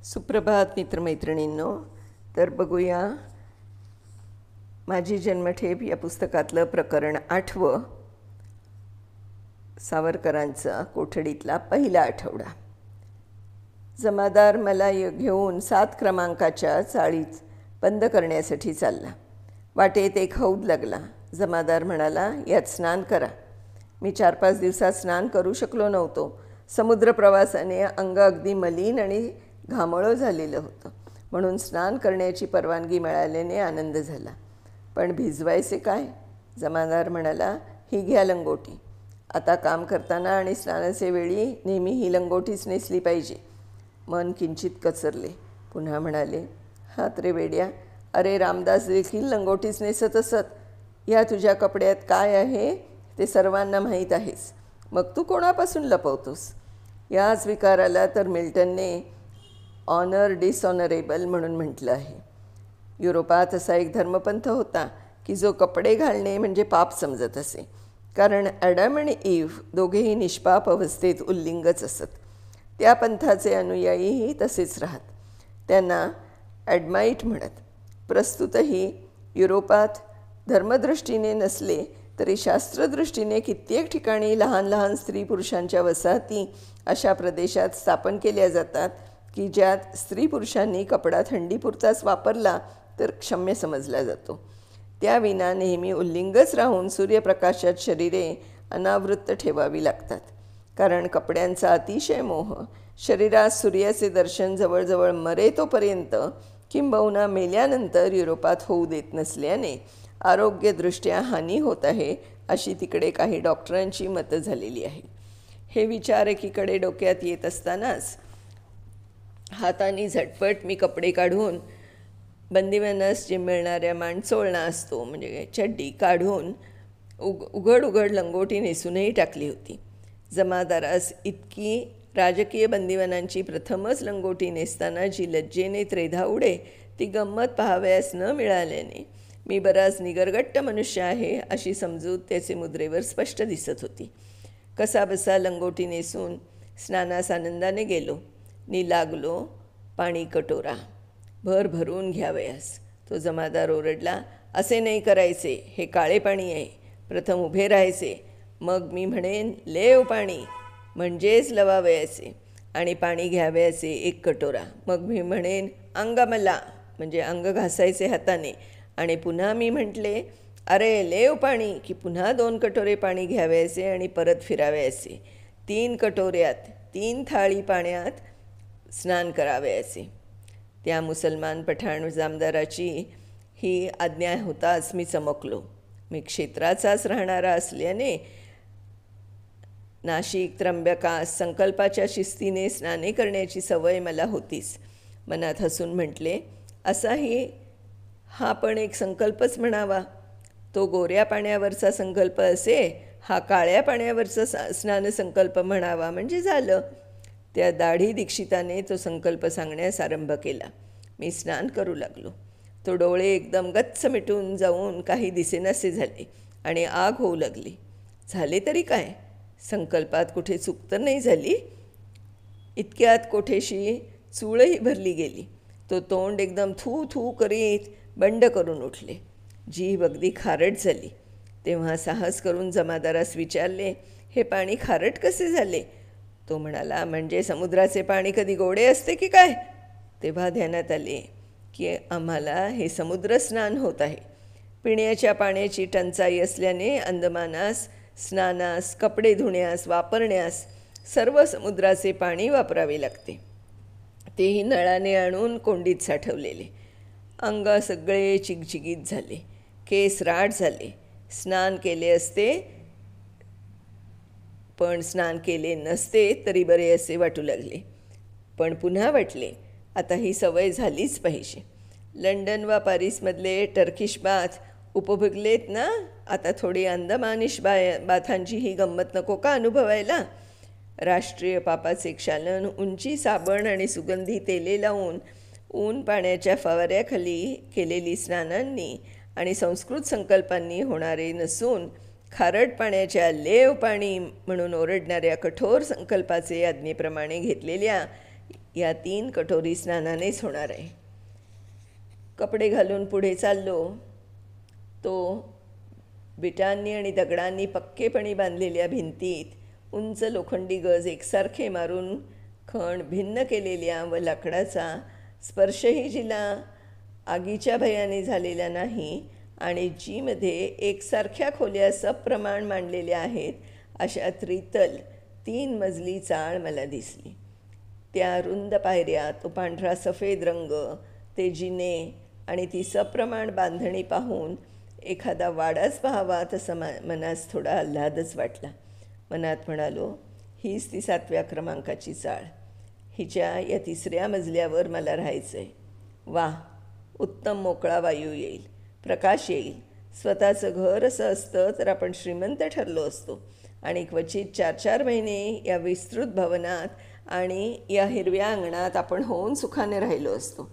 सुप्रभात मित्रमैत्रिणींनो. तर बघूया माझी जन्मठेप या पुस्तकातलं प्रकरण 8. सावरकरांचा कोठडीतला पहिला आठवडा. जमादार मला घेऊन 7 क्रमांकाच्या चाळीत बंद करण्यासाठी चालला. वाटेत एक हौद लागला. जमादार म्हणाला, यात स्नान करा. मी 4-5 दिवसात स्नान करू शकलो नव्हतो. समुद्र प्रवासाने अंग अगदी मलिन आणि घामळं झालेलं होतं, म्हणून स्नान करण्याची परवानगी मिळाल्याने आनंद झाला. पण भिजवायचे काय? जमादार म्हणाला, ही घ्या लंगोटी. आता काम करताना आणि स्नानाचे वेळी नेहमी ही लंगोटीच नेसली पाहिजे. मन किंचित कचरले. पुन्हा म्हणाले, हात रे वेड्या, अरे रामदास देखील लंगोटीच नेसत असत. या तुझ्या कपड्यात काय आहे ते सर्वांना माहीत आहेस, मग तू कोणापासून लपवतोस? याच विकाराला तर मिल्टनने ऑनर डिसऑनरेबल म्हणून म्हटलं आहे. युरोपात असा एक धर्मपंथ होता की जो कपडे घालणे म्हणजे पाप समजत असे, कारण ॲडम आणि ईव्ह दोघेही निष्पाप अवस्थेत उल्लिंगच असत. त्या पंथाचे अनुयायीही तसेच राहत. त्यांना ॲडमाईट म्हणत. प्रस्तुतही युरोपात धर्मदृष्टीने नसले तरी शास्त्रदृष्टीने कित्येक ठिकाणी लहान लहान स्त्री पुरुषांच्या वसाहती अशा प्रदेशात स्थापन केल्या जातात की ज्यात स्त्री पुरुषांनी कपडा थंडीपुरताच वापरला तर क्षम्य समजला जातो. त्याविना नेहमी उल्लिंगच राहून सूर्यप्रकाशात शरीरे अनावृत्त ठेवावी लागतात, कारण कपड्यांचा अतिशय मोह शरीरात सूर्याचे दर्शन जवळजवळ मरे तोपर्यंत किंबहुना मेल्यानंतर युरोपात होऊ देत नसल्याने आरोग्यदृष्ट्या हानी होत आहे, अशी तिकडे काही डॉक्टरांची मतं झालेली आहे. हे विचार एकीकडे डोक्यात येत असतानाच हाताने झटपट मी कपडे काढून बंदिवानास जे मिळणाऱ्या माणचोळणा असतो म्हणजे चड्डी काढून उघड लंगोटी नेसूनही टाकली होती. जमादारास इतकी राजकीय बंदिवानांची प्रथमच लंगोटी नेसताना जी लज्जेने त्रेधा उडे ती गंमत पाहावयास न मिळाल्याने मी बराच निगरगट्ट मनुष्य आहे अशी समजूत त्याचे मुद्रेवर स्पष्ट दिसत होती. कसाबसा लंगोटी नेसून स्नानास आनंदाने गेलो. नी लागलो पाणी कटोरा भरून घ्यावयास. तो जमादार ओरडला, असे नाही करायचे, हे काळे पाणी आहे. प्रथम उभे राहायचे, मग मी म्हणेन लेव पाणी म्हणजेच लवावयाचे, आणि पाणी घ्यावयाचे 1 कटोरा. मग मी म्हणेन अंग मला म्हणजे अंग घासायचे हाताने, आणि पुन्हा मी म्हटले अरे लेव पाणी की पुन्हा 2 कटोरे पाणी घ्यावयाचे आणि परत फिरावयाचे. 3 कटोऱ्यात 3 थाळी पाण्यात स्नान करावयाचे. त्या मुसलमान पठाण जामदाराची ही आज्ञा होताच मी चमकलो. मी क्षेत्राचाच राहणारा असल्याने नाशिक त्र्यंबकास संकल्पाच्या शिस्तीने स्नाने करण्याची सवय मला होतीच. मनात हसून म्हटले, असाही हा पण एक संकल्पच म्हणावा. तो गोऱ्या पाण्यावरचा संकल्प असे, हा काळ्या पाण्यावरचा स्नानसंकल्प म्हणावा म्हणजे झालं. त्या दाढी दीक्षिताने तो संकल्प सांगण्यास आरंभ केला. मी स्नान करू लागलो. तो डोळे एकदम गच्च मिटून जाऊन काही दिसेनासे झाले आणि आग होऊ लागली. झाले तरी काय, संकल्पात कुठे चूक तर नाही झाली. इतक्यात कोठेशी चूळही भरली गेली. तो तोंड एकदम थू थू करीत बंड करून उठले. जीभ अगदी खारट झाली. तेव्हा साहस करून जमादारास विचारले, हे पाणी खारट कसे झाले? तो म्हणाला, म्हणजे समुद्राचे पाणी कधी गोडे असते की काय? तेव्हा ध्यानात आले की आम्हाला हे समुद्र स्नान होत आहे. पिण्याच्या पाण्याची टंचाई असल्याने अंदमानास स्नानास, कपडे धुण्यास, वापरण्यास सर्व समुद्राचे पाणी वापरावे लागते, तेही नळाने आणून कोंडीत साठवलेले. अंग सगळे चिकचिकीत झाले, केस राठ झाले. स्नान केले असते पण स्नान केले नसते तरी बरे असे वाटू लागले. पण पुन्हा वाटले, आता ही सवय झालीच पाहिजे. लंडन वा पॅरिसमधले टर्किश बाथ उपभोगलेत ना, आता थोडी अंदमानिश बाथांची ही गंमत नको का अनुभवायला? राष्ट्रीय पापाचे क्षालन, उंची साबण आणि सुगंधी तेले लावून ऊन पाण्याच्या फवाऱ्याखाली केलेली स्नानांनी आणि संस्कृत संकल्पांनी होणारे नसून खारट पाण्याच्या लेव पाणी म्हणून ओरडणाऱ्या कठोर संकल्पाचे आज्ञेप्रमाणे घेतलेल्या या 3 कटोरी स्नानानेच होणार आहे. कपडे घालून पुढे चाललो तो विटांनी आणि दगडांनी पक्केपणी बांधलेल्या भिंतीत उंच लोखंडी गज एकसारखे मारून खण भिन्न केलेल्या व लाकडाचा स्पर्शही जिला आगीच्या भयाने झालेला नाही आणि जीमध्ये एकसारख्या खोल्या सप्रमाण मांडलेल्या आहेत अशा त्रितल 3 मजली चाळ मला दिसली. त्या रुंद पायऱ्या, तो पांढरा सफेद रंग, ते जिने आणि ती सप्रमाण बांधणी पाहून एखादा वाडाच पाहावा तसं मनास थोडा आल्हादच वाटला. मनात म्हणालो, हीच ती 7व्या क्रमांकाची चाळ. हिच्या या 3ऱ्या मजल्यावर मला राहायचं आहे. वा, उत्तम मोकळा वायू येईल, प्रकाश येईल. स्वतःचं घर असं असतं तर आपण श्रीमंत ठरलो असतो आणि क्वचित 4-4 महिने या विस्तृत भवनात आणि या हिरव्या अंगणात आपण होऊन सुखाने राहिलो असतो.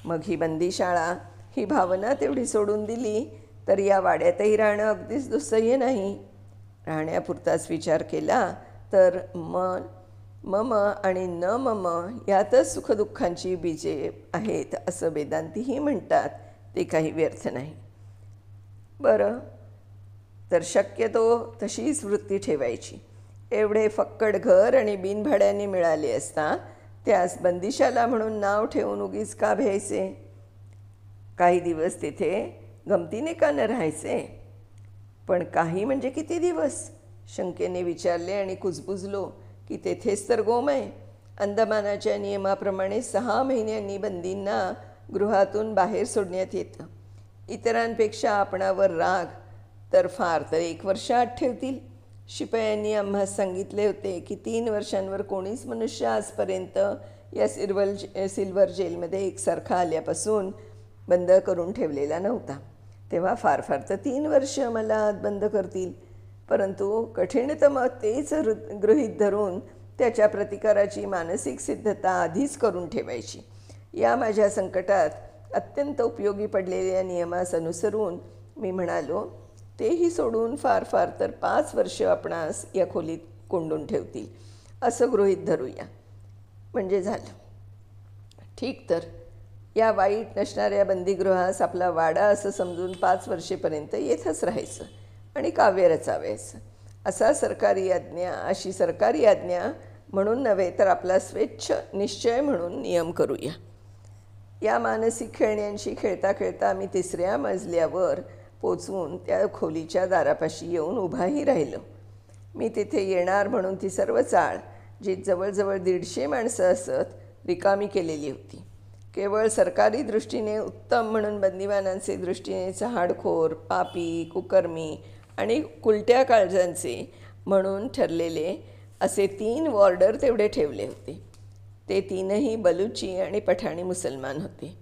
मग ही बंदीशाळा, ही भावना तेवढी सोडून दिली तर या वाड्यातही राहणं अगदीच दुस्सह्य नाही. राहण्यापुरताच विचार केला तर मम आणि न मम यातच सुखदुःखांची बीजे आहेत असं वेदांतीही म्हणतात. ते काही व्यर्थ नाही. बरं, तर शक्यतो तशीच वृत्ती ठेवायची. एवढे फक्कड घर आणि बिनभाड्याने मिळाले असता त्यास बंदिशाला म्हणून नाव ठेवून उगीच का भ्यायचे? काही दिवस तिथे गमतीने का न राहायचे? पण काही म्हणजे किती दिवस? शंकेने विचारले आणि कुजबुजलो की तेथेच तर गोम आहे. अंदमानाच्या नियमाप्रमाणे 6 महिन्यांनी बंदींना गृहातून बाहेर सोडण्यात येतं. इतरांपेक्षा आपणावर राग तर फार तर 1 वर्ष आत ठेवतील. शिपायांनी आम्हास सांगितले होते की 3 वर्षांवर कोणीच मनुष्य आजपर्यंत या सिल्वर जेलमध्ये एकसारखा आल्यापासून बंद करून ठेवलेला नव्हता. तेव्हा फार फार तर 3 वर्ष मला आत बंद करतील. परंतु कठीणतम तेच गृहीत धरून त्याच्या प्रतिकाराची मानसिक सिद्धता आधीच करून ठेवायची. या माझ्या संकटात अत्यंत उपयोगी पडलेल्या नियमास अनुसरून मी म्हणालो, तेही सोडून फार फार तर 5 वर्ष आपणास या खोलीत कोंडून ठेवतील असं गृहीत धरूया. म्हणजे झालं. ठीक, तर या वाईट नसणाऱ्या बंदीगृहास आपला वाडा असं समजून 5 वर्षेपर्यंत येथच राहायचं आणि काव्य रचावायचं. अशी सरकारी आज्ञा म्हणून नव्हे तर आपला स्वेच्छ निश्चय म्हणून नियम करूया. या मानसिक खेळण्यांशी खेळता खेळता मी 3ऱ्या मजल्यावर पोचवून त्या खोलीच्या दारापाशी येऊन उभाही राहिलो. मी तिथे येणार म्हणून ती सर्व चाळ, जी जवळजवळ 150 माणसं असत, रिकामी केलेली होती. केवळ सरकारी दृष्टीने उत्तम म्हणून बंदिवानांचे दृष्टीने चहाडखोर, पापी, कुकर्मी आणि कुलट्या काळजांचे म्हणून ठरलेले असे 3 वॉर्डर तेवढे ठेवले होते. ते 3ही बलुची आणि पठाणी मुसलमान होते.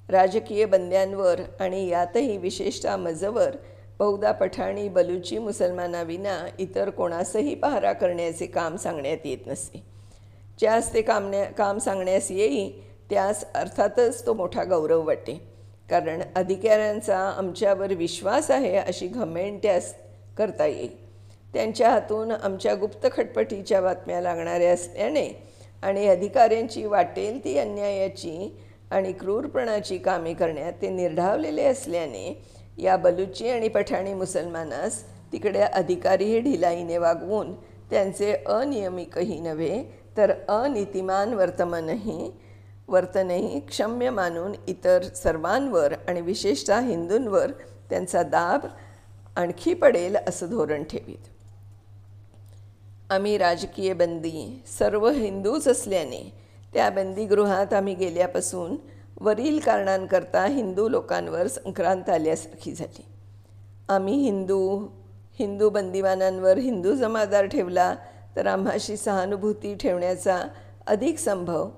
राजकीय बंद्यांवर आणि यातही विशेषतः मजवर बहुधा पठाणी बलुची मुसलमानाविना इतर कोणासही पहारा करण्याचे काम सांगण्यात येत नसे. ज्यास ते काम सांगण्यास येई त्यास अर्थातच तो मोठा गौरव वाटे. कारण अधिकाऱ्यांचा आमच्यावर विश्वास आहे अशी घमेंड त्यास करता येईल. त्यांच्या हातून आमच्या गुप्त खटपटीच्या बातम्या लागणाऱ्या असल्याने आणि अधिकाऱ्यांची वाटेल ती अन्यायाची आणि क्रूरपणाची कामे करण्यात ते निर्ढावलेले असल्याने या बलुची आणि पठाणी मुसलमानास तिकडे अधिकारीही ढिलाईने वागवून त्यांचे अनियमिकही नव्हे तर अनीतिमान वर्तनही क्षम्य मानून इतर सर्वांवर आणि विशेषतः हिंदूंवर त्यांचा दाब आणखी पडेल असं धोरण ठेवीत. आम्ही राजकीय बंदी सर्व हिंदूच असल्याने त्या बंदीगृहात आम्ही गेल्यापासून वरील कारणांकरता हिंदू लोकांवर संक्रांत आल्यासारखी झाली. आम्ही हिंदू बंदिवानांवर हिंदू जमादार ठेवला तर आम्हाशी सहानुभूती ठेवण्याचा अधिक संभव.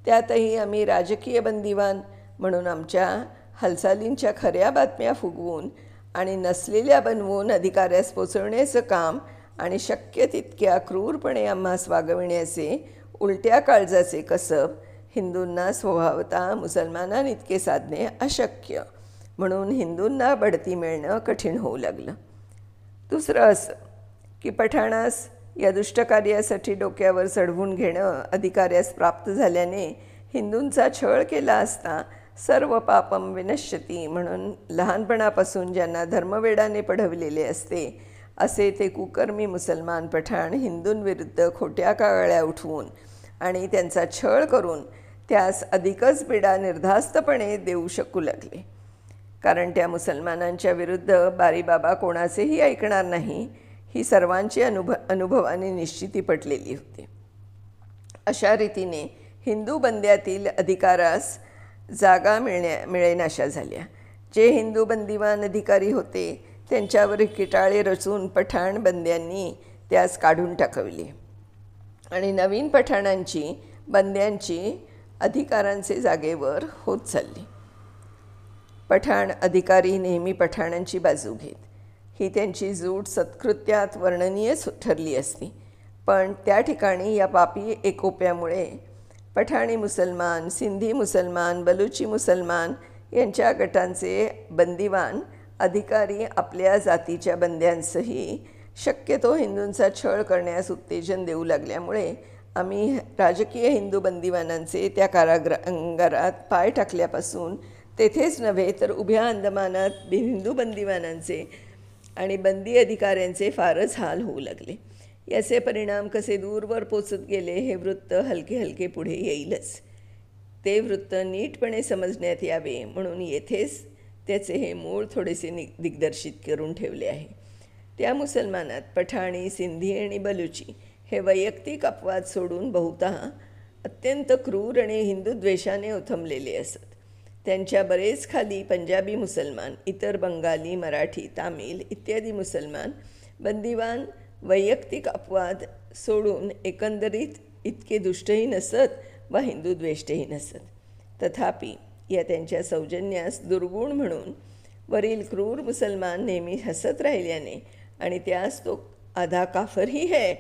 त्यातही आम्ही राजकीय बंदिवान म्हणून आमच्या हालचालींच्या खऱ्या बातम्या फुगवून आणि नसलेल्या बनवून अधिकाऱ्यास पोचवण्याचं काम आणि शक्य तितक्या क्रूरपणे आम्हास वागविण्याचे उलट्या काळजाचे कसब हिंदूंना स्वभावतः मुसलमानांइतके साधणे अशक्य म्हणून हिंदूंना बढती मिळणं कठीण होऊ लागलं. दुसरं असं की पठाणास या दुष्ट कार्यासाठी डोक्यावर चढवून घेणं अधिकाऱ्यास प्राप्त झाल्याने हिंदूंचा छळ केला असता सर्व पापम विनश्यती म्हणून लहानपणापासून ज्यांना धर्मवेडाने पढविलेले असते असे ते कुकर्मी मुसलमान पठाण हिंदूंविरुद्ध खोट्या काळ्या उठवून आणि त्यांचा छळ करून त्यास अधिकच पीडा निर्धास्तपणे देऊ शकू लागले. कारण त्या मुसलमानांच्या विरुद्ध बारीबाबा कोणाचेही ऐकणार नाही ही सर्वांची अनुभवाने निश्चिती पटलेली होती. अशा रीतीने हिंदू बंद्यातील अधिकारास जागा मिळेनाशा झाल्या. जे हिंदू बंदिवान अधिकारी होते त्यांच्यावर किटाळे रचून पठाण बंद्यांनी त्यास काढून टाकवले आणि नवीन पठाणांची बंद्यांची अधिकारांचे जागेवर होत चालली. पठाण अधिकारी नेहमी पठाणांची बाजू घेत. ही त्यांची जूट सत्कृत्यात वर्णनीय ठरली असती. पण त्या ठिकाणी या पापी एकोप्यामुळे पठाणी मुसलमान, सिंधी मुसलमान, बलुची मुसलमान यांच्या गटांचे बंदिवान अधिकारी आपल्या जातीच्या बंद्यांसही शक्यतो हिंदूंचा छळ करण्यास उत्तेजन देऊ लागल्यामुळे आम्ही राजकीय हिंदू बंदिवानांचे त्या कारागृहात पाय टाकल्यापासून तेथेच नव्हे तर उभ्या अंदमानात हिंदू बंदिवानांचे आणि बंदी अधिकाऱ्यांचे फारच हाल होऊ लागले. याचे परिणाम कसे दूरवर पोचत गेले हे वृत्त हलके हलके पुढे येईलच. ते वृत्त नीटपणे समजण्यात यावे म्हणून येथेच त्याचे हे मूळ थोडेसे दिग्दर्शित करून ठेवले आहे. त्या मुसलमानात पठाणी, सिंधी आणि बलुची हे वैयक्तिक अपवाद सोडून बहुतः अत्यंत क्रूर आणि हिंदुद्वेषाने ओथंबलेले असत. त्यांच्या बरेच खाली पंजाबी मुसलमान, इतर बंगाली, मराठी, तामिळ इत्यादी मुसलमान बंदिवान वैयक्तिक अपवाद सोडून एकंदरीत इतके दुष्टही नसत व हिंदुद्वेष्टही नसत. तथापि या त्यांच्या सौजन्यास दुर्गुण म्हणून वरील क्रूर मुसलमान नेहमी हसत राहिल्याने आणि त्यास तो आधा काफरही है,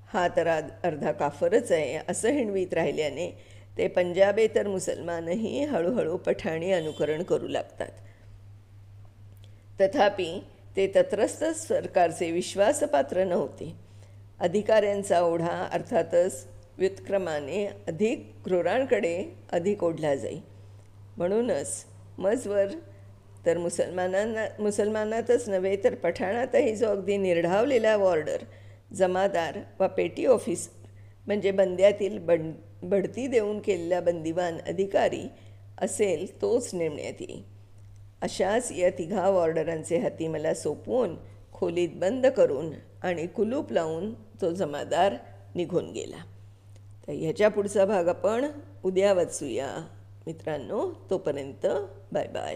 हा तर अर्धा काफरच आहे असं हिणवीत राहिल्याने ते पंजाबेतर मुसलमानही हळूहळू पठाणी अनुकरण करू लागतात. तथापि ते तत्रस्थ सरकारचे विश्वासपात्र नव्हते. अधिकाऱ्यांचा ओढा अर्थातच व्युत्क्रमाने अधिक क्रूरांकडे अधिक ओढला जाई. म्हणूनच मजवर तर मुसलमानातच नव्हे तर पठाणातही जो अगदी निर्ढावलेला वॉर्डर, जमादार वा पेटी ऑफिसर म्हणजे बंद्यातील बढती देऊन केलेला बंदिवान अधिकारी असेल तोच नेमण्यात येईल. अशाच या तिघा वॉर्डरांचे हाती मला सोपवून खोलीत बंद करून आणि कुलूप लावून तो जमादार निघून गेला. तर ह्याच्या पुढचा भाग आपण उद्या वाचूया मित्रांनो. तोपर्यंत बाय बाय.